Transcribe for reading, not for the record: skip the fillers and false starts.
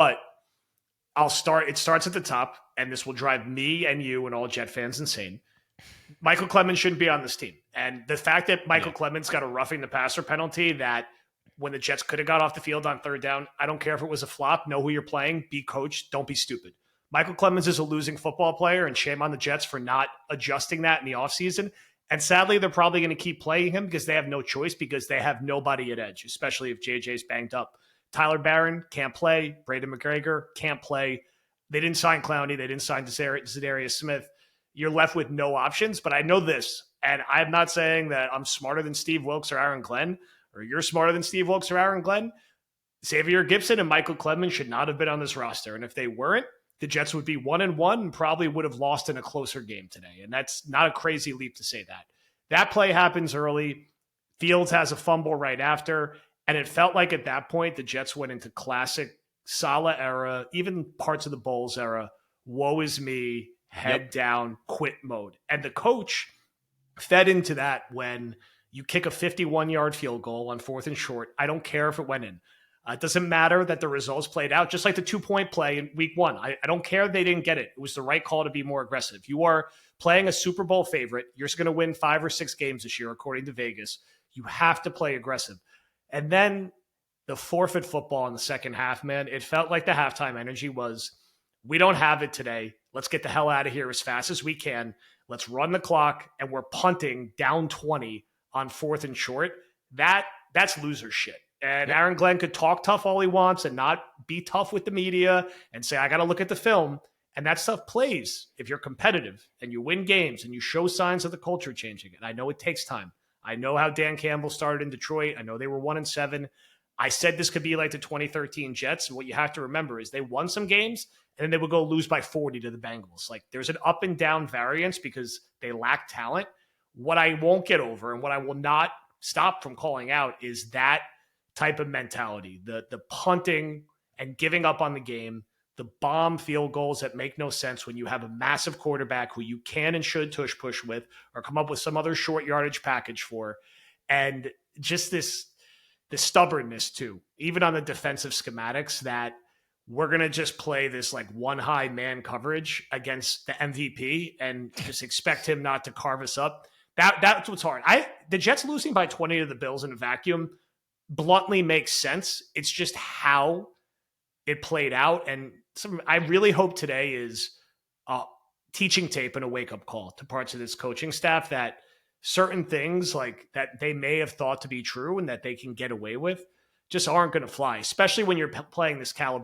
But it starts at the top, and this will drive me and you and all Jet fans insane. Michael Clemens shouldn't be on this team. And the fact that Michael Clemens got a roughing the passer penalty that when the Jets could have got off the field on third down, I don't care if it was a flop. Know who you're playing. Be coached. Don't be stupid. Michael Clemens is a losing football player, and shame on the Jets for not adjusting that in the offseason. And sadly, they're probably going to keep playing him because they have no choice, because they have nobody at edge, especially if JJ's banged up. Tyler Barron can't play. Braden McGregor can't play. They didn't sign Clowney. They didn't sign Zadarius Smith. You're left with no options. But I know this, and I'm not saying that I'm smarter than Steve Wilks or Aaron Glenn, or you're smarter than Steve Wilks or Aaron Glenn. Xavier Gipson and Michael Clemens should not have been on this roster. And if they weren't, the Jets would be 1-1 and probably would have lost in a closer game today. And that's not a crazy leap to say that. That play happens early. Fields has a fumble right after. And it felt like at that point, the Jets went into classic Saleh era, even parts of the Bowles era. Woe is me, head down, quit mode. And the coach fed into that when you kick a 51-yard field goal on 4th and short. I don't care if it went in. It doesn't matter that the results played out, just like the 2-point play in week 1. I don't care they didn't get it. It was the right call to be more aggressive. You are playing a Super Bowl favorite. You're just going to win 5 or 6 games this year, according to Vegas. You have to play aggressive. And then the forfeit football in the second half, man, it felt like the halftime energy was, we don't have it today. Let's get the hell out of here as fast as we can. Let's run the clock, and we're punting down 20 on 4th and short. That's loser shit. And Aaron Glenn could talk tough all he wants and not be tough with the media and say, I got to look at the film. And that stuff plays if you're competitive and you win games and you show signs of the culture changing. And I know it takes time. I know how Dan Campbell started in Detroit. I know they were 1-7. I said this could be like the 2013 Jets. And what you have to remember is they won some games and then they would go lose by 40 to the Bengals. Like, there's an up and down variance because they lack talent. What I won't get over and what I will not stop from calling out is that type of mentality, the punting and giving up on the game, the bomb field goals that make no sense when you have a massive quarterback who you can and should tush push with or come up with some other short yardage package for. And just this stubbornness too, even on the defensive schematics, that we're going to just play this like one high man coverage against the MVP and just expect him not to carve us up. That's what's hard. The Jets losing by 20 to the Bills in a vacuum bluntly makes sense. It's just how it played out. And I really hope today is teaching tape and a wake-up call to parts of this coaching staff that certain things like that they may have thought to be true and that they can get away with just aren't going to fly, especially when you're playing this caliber